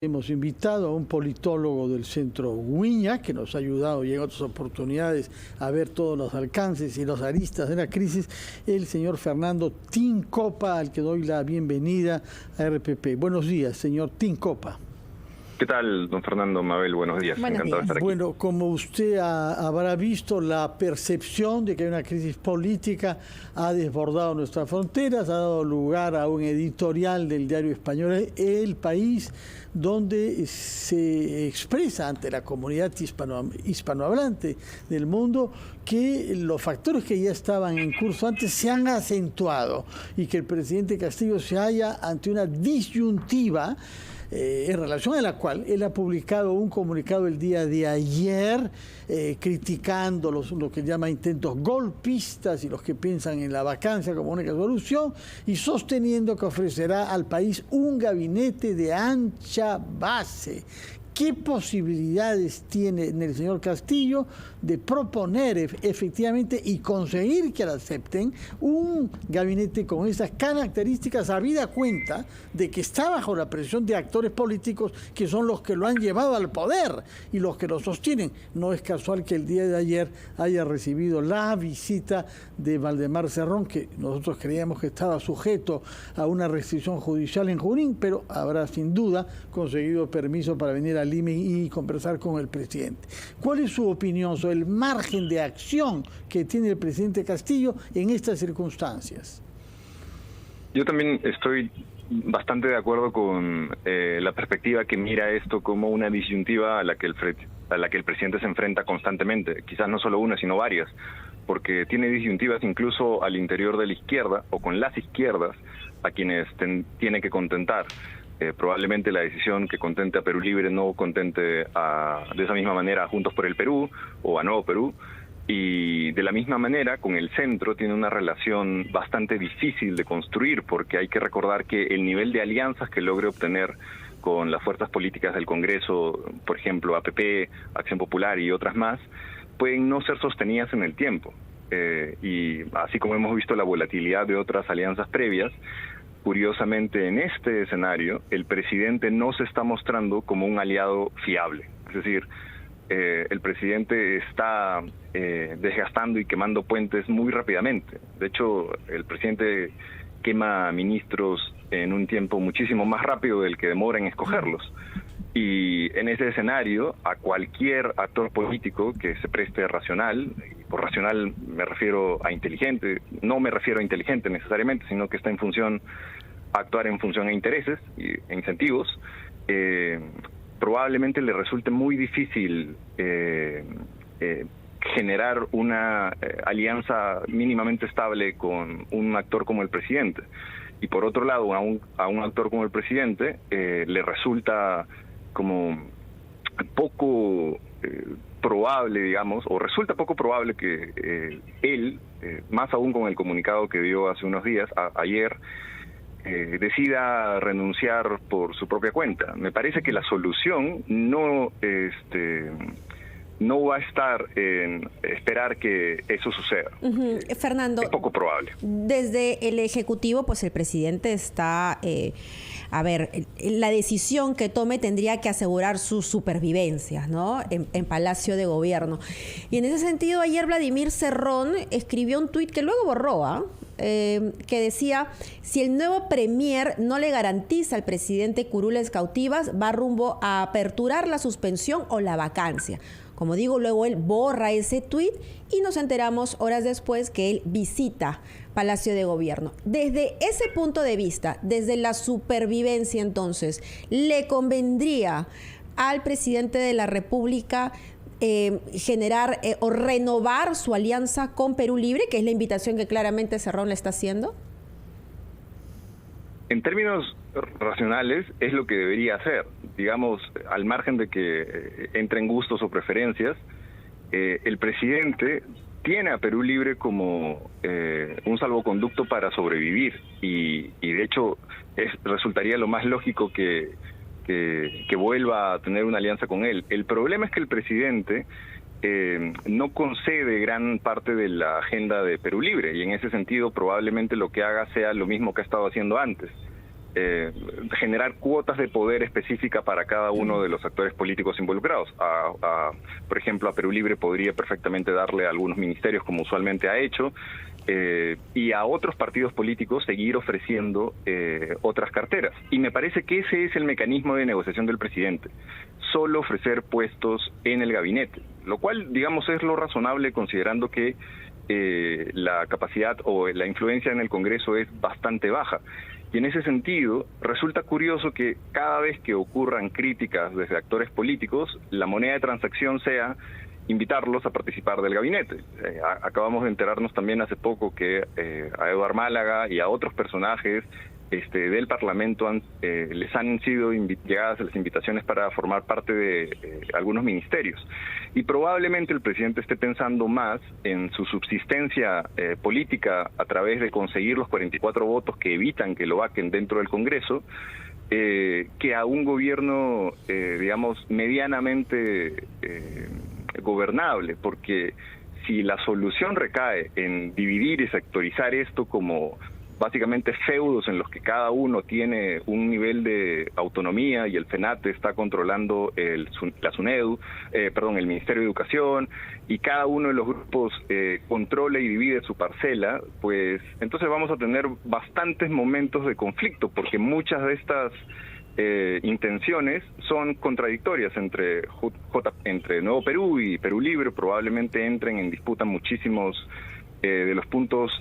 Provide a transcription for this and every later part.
Hemos invitado a un politólogo del Centro Uña, que nos ha ayudado y en otras oportunidades a ver todos los alcances y los aristas de la crisis, el señor Fernando Tincopa, al que doy la bienvenida a RPP. Buenos días, señor Tincopa. ¿Qué tal, don Fernando, Mabel? Buenos días. Encantado de estar aquí. Bueno, como usted habrá visto, la percepción de que hay una crisis política ha desbordado nuestras fronteras, ha dado lugar a un editorial del diario español El País, donde se expresa ante la comunidad hispanohablante del mundo que los factores que ya estaban en curso antes se han acentuado y que el presidente Castillo se halla ante una disyuntiva en relación a la cual él ha publicado un comunicado el día de ayer criticando lo que llama intentos golpistas y los que piensan en la vacancia como única solución y sosteniendo que ofrecerá al país un gabinete de ancha base. ¿Qué posibilidades tiene el señor Castillo de proponer efectivamente y conseguir que la acepten un gabinete con esas características, habida cuenta de que está bajo la presión de actores políticos que son los que lo han llevado al poder y los que lo sostienen? No es casual que el día de ayer haya recibido la visita de Valdemar Cerrón, que nosotros creíamos que estaba sujeto a una restricción judicial en Junín, pero habrá sin duda conseguido permiso para venir al Lima y conversar con el presidente. ¿Cuál es su opinión sobre el margen de acción que tiene el presidente Castillo en estas circunstancias? Yo también estoy bastante de acuerdo con la perspectiva que mira esto como una disyuntiva a la que el presidente se enfrenta constantemente, quizás no solo una, sino varias, porque tiene disyuntivas incluso al interior de la izquierda o con las izquierdas a quienes tiene que contentar. Probablemente la decisión que contente a Perú Libre no contente de esa misma manera a Juntos por el Perú o a Nuevo Perú, y de la misma manera con el centro tiene una relación bastante difícil de construir, porque hay que recordar que el nivel de alianzas que logre obtener con las fuerzas políticas del Congreso, por ejemplo APP, Acción Popular y otras más, pueden no ser sostenidas en el tiempo. Y así como hemos visto la volatilidad de otras alianzas previas, curiosamente, en este escenario, el presidente no se está mostrando como un aliado fiable. Es decir, el presidente está desgastando y quemando puentes muy rápidamente. De hecho, el presidente quema ministros en un tiempo muchísimo más rápido del que demora en escogerlos. Y en ese escenario, a cualquier actor político que se preste racional, y por racional me refiero a inteligente, no me refiero a inteligente necesariamente, sino que está actuar en función a intereses e incentivos, probablemente le resulte muy difícil generar una alianza mínimamente estable con un actor como el presidente. Y por otro lado, a un actor como el presidente le resulta como poco probable, digamos, o resulta poco probable que él, más aún con el comunicado que dio hace unos días, ayer, decida renunciar por su propia cuenta. Me parece que la solución no va a estar en esperar que eso suceda. Fernando, es poco probable. Desde el Ejecutivo, pues el presidente está... la decisión que tome tendría que asegurar su supervivencia, ¿no? En Palacio de Gobierno. Y en ese sentido, ayer Vladimir Cerrón escribió un tuit que luego borró, que decía: si el nuevo premier no le garantiza al presidente curules cautivas, va rumbo a aperturar la suspensión o la vacancia. Como digo, luego él borra ese tuit y nos enteramos horas después que él visita Palacio de Gobierno. Desde ese punto de vista, desde la supervivencia entonces, ¿le convendría al presidente de la República generar o renovar su alianza con Perú Libre, que es la invitación que claramente Cerrón le está haciendo? En términos racionales es lo que debería hacer, digamos, al margen de que entren gustos o preferencias. El presidente tiene a Perú Libre como un salvoconducto para sobrevivir y de hecho resultaría lo más lógico que vuelva a tener una alianza con él. El problema es que el presidente no concede gran parte de la agenda de Perú Libre y en ese sentido probablemente lo que haga sea lo mismo que ha estado haciendo antes. generar cuotas de poder específica para cada uno de los actores políticos involucrados. Por ejemplo, a Perú Libre podría perfectamente darle a algunos ministerios, como usualmente ha hecho, y a otros partidos políticos seguir ofreciendo otras carteras. Y me parece que ese es el mecanismo de negociación del presidente, solo ofrecer puestos en el gabinete, lo cual, digamos, es lo razonable considerando que la capacidad o la influencia en el Congreso es bastante baja. Y en ese sentido, resulta curioso que cada vez que ocurran críticas desde actores políticos, la moneda de transacción sea invitarlos a participar del gabinete. Acabamos de enterarnos también hace poco que a Eduardo Málaga y a otros personajes del Parlamento les han sido llegadas las invitaciones para formar parte de algunos ministerios. Y probablemente el presidente esté pensando más en su subsistencia política a través de conseguir los 44 votos que evitan que lo vaquen dentro del Congreso, que a un gobierno, digamos, medianamente gobernable, porque si la solución recae en dividir y sectorizar esto como básicamente feudos en los que cada uno tiene un nivel de autonomía y el FENATE está controlando la SUNEDU, el Ministerio de Educación, y cada uno de los grupos controla y divide su parcela, pues entonces vamos a tener bastantes momentos de conflicto, porque muchas de estas intenciones son contradictorias entre Nuevo Perú y Perú Libre. Probablemente entren en disputa muchísimos de los puntos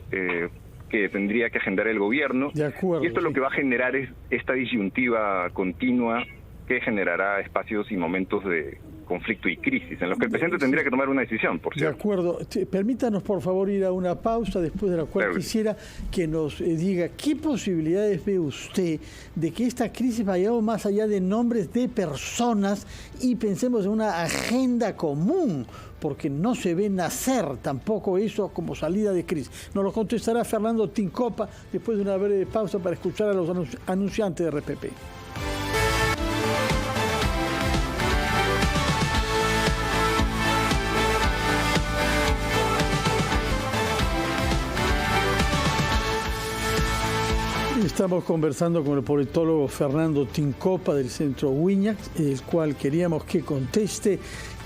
que tendría que agendar el gobierno. De acuerdo, y esto lo que va a generar es esta disyuntiva continua que generará espacios y momentos de conflicto y crisis, en los que el presidente tendría que tomar una decisión, por cierto. De acuerdo. Permítanos, por favor, ir a una pausa, después de la cual quisiera que nos diga qué posibilidades ve usted de que esta crisis vaya más allá de nombres de personas y pensemos en una agenda común, porque no se ve nacer tampoco eso como salida de crisis. Nos lo contestará Fernando Tincopa después de una breve pausa para escuchar a los anunciantes de RPP. Estamos conversando con el politólogo Fernando Tincopa del Centro Wiñax, el cual queríamos que conteste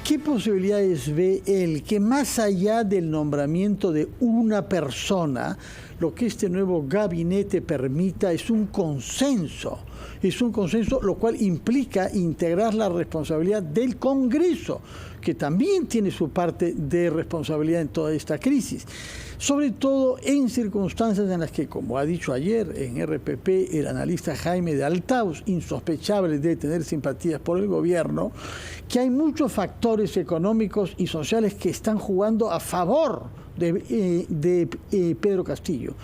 qué posibilidades ve él que más allá del nombramiento de una persona, lo que este nuevo gabinete permita es un consenso, lo cual implica integrar la responsabilidad del Congreso, que también tiene su parte de responsabilidad en toda esta crisis. Sobre todo en circunstancias en las que, como ha dicho ayer en RPP el analista Jaime de Altaus, insospechable de tener simpatías por el gobierno, que hay muchos factores económicos y sociales que están jugando a favor de Pedro Castillo.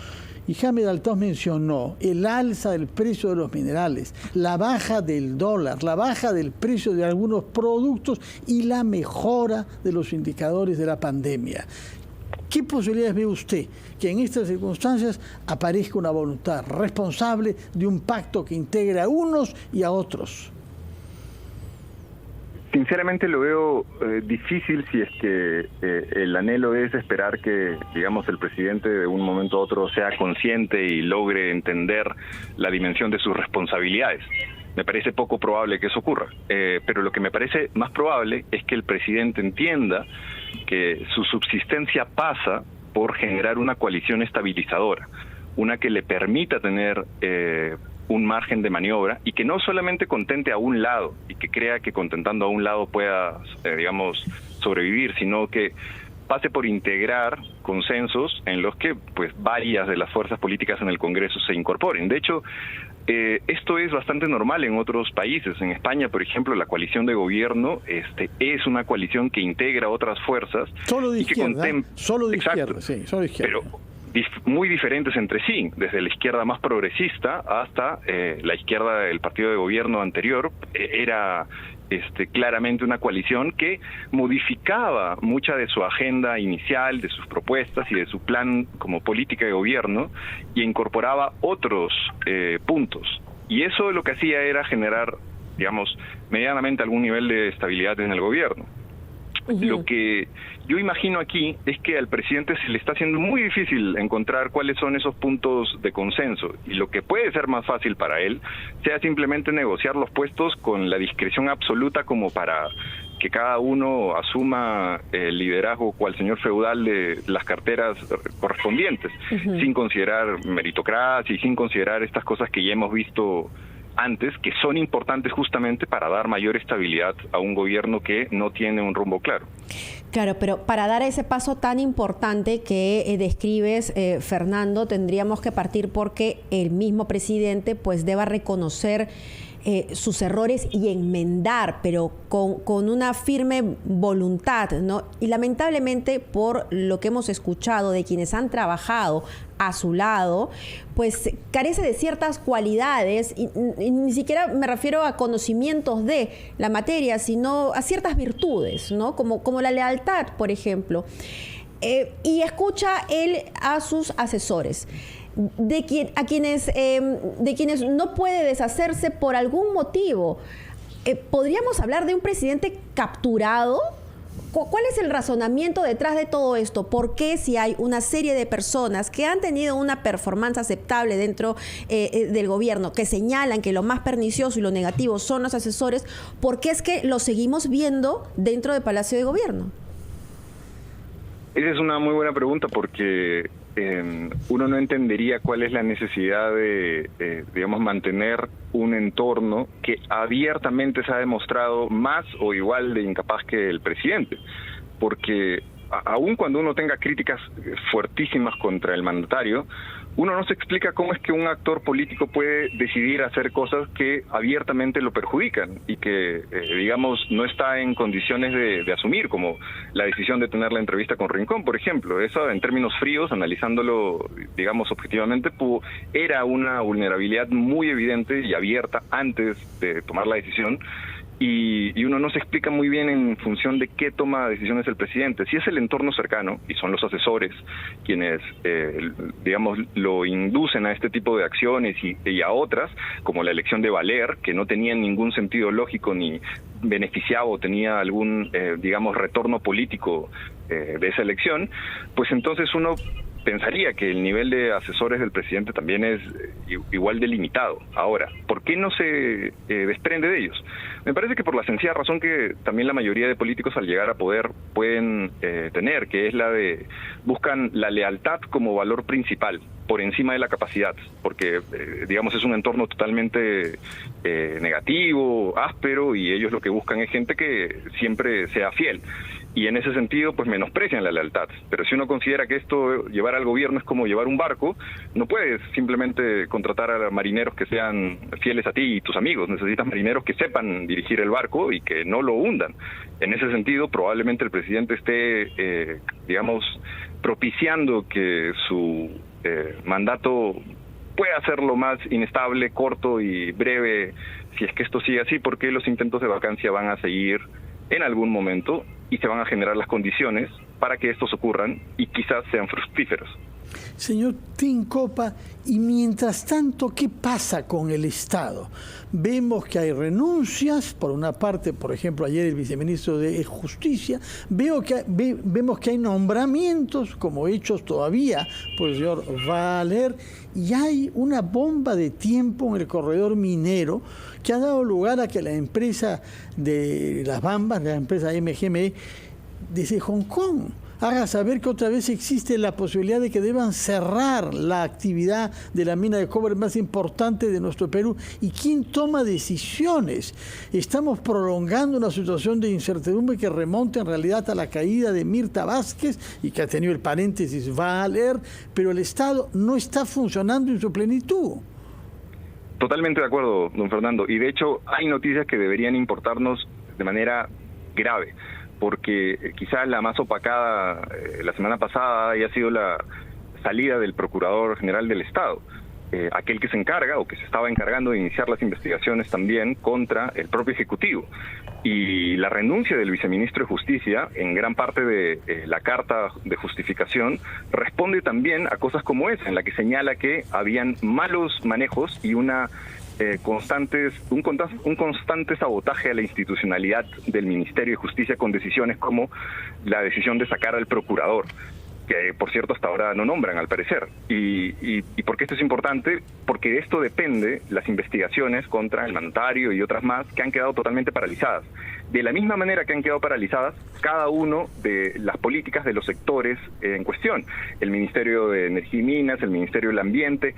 Y Jaime de Altaus mencionó el alza del precio de los minerales, la baja del dólar, la baja del precio de algunos productos y la mejora de los indicadores de la pandemia. ¿Qué posibilidades ve usted que en estas circunstancias aparezca una voluntad responsable de un pacto que integre a unos y a otros? Sinceramente lo veo difícil si es que el anhelo es esperar que, digamos, el presidente de un momento a otro sea consciente y logre entender la dimensión de sus responsabilidades. Me parece poco probable que eso ocurra, pero lo que me parece más probable es que el presidente entienda que su subsistencia pasa por generar una coalición estabilizadora, una que le permita tener un margen de maniobra y que no solamente contente a un lado y que crea que contentando a un lado pueda, digamos, sobrevivir, sino que pase por integrar consensos en los que pues varias de las fuerzas políticas en el Congreso se incorporen. De hecho, esto es bastante normal en otros países. En España, por ejemplo, la coalición de gobierno es una coalición que integra otras fuerzas. Solo de izquierda, solo de Exacto, izquierda, sí, solo de izquierda. Pero muy diferentes entre sí, desde la izquierda más progresista hasta la izquierda del partido de gobierno anterior. Era claramente una coalición que modificaba mucha de su agenda inicial, de sus propuestas y de su plan como política de gobierno, y incorporaba otros puntos. Y eso lo que hacía era generar, digamos, medianamente algún nivel de estabilidad en el gobierno. Lo que yo imagino aquí es que al presidente se le está haciendo muy difícil encontrar cuáles son esos puntos de consenso, y lo que puede ser más fácil para él sea simplemente negociar los puestos con la discreción absoluta, como para que cada uno asuma el liderazgo cual señor feudal de las carteras correspondientes, sin considerar meritocracia y sin considerar estas cosas que ya hemos visto antes, que son importantes justamente para dar mayor estabilidad a un gobierno que no tiene un rumbo claro. Claro, pero para dar ese paso tan importante que describes, Fernando, tendríamos que partir porque el mismo presidente pues deba reconocer sus errores y enmendar, pero con una firme voluntad, ¿no? Y lamentablemente, por lo que hemos escuchado de quienes han trabajado a su lado, pues carece de ciertas cualidades, y ni siquiera me refiero a conocimientos de la materia, sino a ciertas virtudes, ¿no? Como la lealtad, por ejemplo. Y escucha él a sus asesores, de quienes no puede deshacerse por algún motivo. ¿Podríamos hablar de un presidente capturado? ¿Cuál es el razonamiento detrás de todo esto? ¿Por qué, si hay una serie de personas que han tenido una performance aceptable dentro del gobierno, que señalan que lo más pernicioso y lo negativo son los asesores, por qué es que lo seguimos viendo dentro del Palacio de Gobierno? Esa es una muy buena pregunta, porque uno no entendería cuál es la necesidad de, digamos, mantener un entorno que abiertamente se ha demostrado más o igual de incapaz que el presidente, porque aun cuando uno tenga críticas fuertísimas contra el mandatario, uno no se explica cómo es que un actor político puede decidir hacer cosas que abiertamente lo perjudican y que, digamos, no está en condiciones de asumir, como la decisión de tener la entrevista con Rincón, por ejemplo. Eso, en términos fríos, analizándolo, digamos, objetivamente, era una vulnerabilidad muy evidente y abierta antes de tomar la decisión. Y uno no se explica muy bien en función de qué toma decisiones el presidente. Si es el entorno cercano, y son los asesores quienes, digamos, lo inducen a este tipo de acciones y a otras, como la elección de Valer, que no tenía ningún sentido lógico ni beneficiaba o tenía algún, digamos, retorno político de esa elección, pues entonces uno pensaría que el nivel de asesores del presidente también es igual de limitado. Ahora, ¿por qué no se desprende de ellos? Me parece que por la sencilla razón que también la mayoría de políticos, al llegar a poder, pueden tener, que es la de buscan la lealtad como valor principal por encima de la capacidad, porque digamos es un entorno totalmente negativo, áspero, y ellos lo que buscan es gente que siempre sea fiel. Y en ese sentido, pues menosprecian la lealtad. Pero si uno considera que esto, llevar al gobierno, es como llevar un barco, no puedes simplemente contratar a marineros que sean fieles a ti y tus amigos. Necesitas marineros que sepan dirigir el barco y que no lo hundan. En ese sentido, probablemente el presidente esté, digamos, propiciando que su mandato pueda ser lo más inestable, corto y breve, si es que esto sigue así, porque los intentos de vacancia van a seguir en algún momento y se van a generar las condiciones para que estos ocurran y quizás sean fructíferos. Señor Tincopa, y mientras tanto, ¿qué pasa con el Estado? Vemos que hay renuncias, por una parte, por ejemplo, ayer el viceministro de Justicia, vemos que hay nombramientos, como hechos todavía por el señor Valer, y hay una bomba de tiempo en el corredor minero que ha dado lugar a que la empresa de las Bambas, la empresa MGM, desde Hong Kong, haga saber que otra vez existe la posibilidad de que deban cerrar la actividad de la mina de cobre más importante de nuestro Perú. ¿Y quién toma decisiones? Estamos prolongando una situación de incertidumbre que remonta en realidad a la caída de Mirta Vázquez y que ha tenido el paréntesis Valer, pero el Estado no está funcionando en su plenitud. Totalmente de acuerdo, don Fernando. Y de hecho hay noticias que deberían importarnos de manera grave, porque quizás la más opacada la semana pasada haya sido la salida del Procurador General del Estado, aquel que se encarga o que se estaba encargando de iniciar las investigaciones también contra el propio Ejecutivo. Y la renuncia del viceministro de Justicia, en gran parte de la carta de justificación, responde también a cosas como esa, en la que señala que habían malos manejos y una un constante sabotaje a la institucionalidad del Ministerio de Justicia con decisiones como la decisión de sacar al procurador, que por cierto hasta ahora no nombran al parecer. ¿Y por qué esto es importante? Porque de esto depende las investigaciones contra el mandatario y otras más que han quedado totalmente paralizadas. De la misma manera que han quedado paralizadas cada uno de las políticas de los sectores en cuestión. El Ministerio de Energía y Minas, el Ministerio del Ambiente,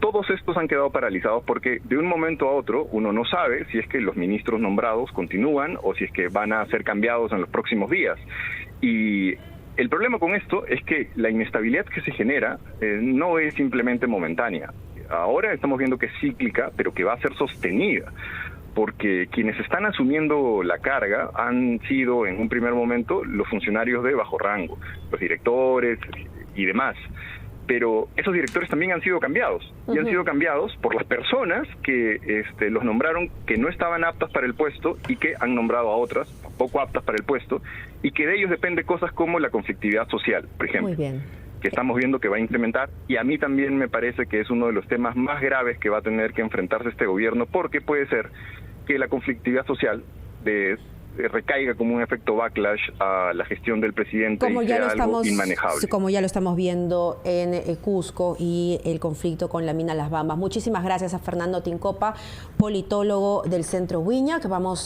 todos estos han quedado paralizados porque de un momento a otro uno no sabe si es que los ministros nombrados continúan o si es que van a ser cambiados en los próximos días. Y el problema con esto es que la inestabilidad que se genera no es simplemente momentánea. Ahora estamos viendo que es cíclica, pero que va a ser sostenida, porque quienes están asumiendo la carga han sido en un primer momento los funcionarios de bajo rango, los directores y demás. Pero esos directores también han sido cambiados, y han sido cambiados por las personas que los nombraron que no estaban aptas para el puesto y que han nombrado a otras poco aptas para el puesto, y que de ellos depende cosas como la conflictividad social, por ejemplo. Muy bien. Que estamos viendo que va a incrementar, y a mí también me parece que es uno de los temas más graves que va a tener que enfrentarse este gobierno, porque puede ser que la conflictividad social recaiga como un efecto backlash a la gestión del presidente como y sea algo inmanejable. Como ya lo estamos viendo en Cusco y el conflicto con la mina Las Bambas. Muchísimas gracias a Fernando Tincopa, politólogo del Centro Viña, que vamos a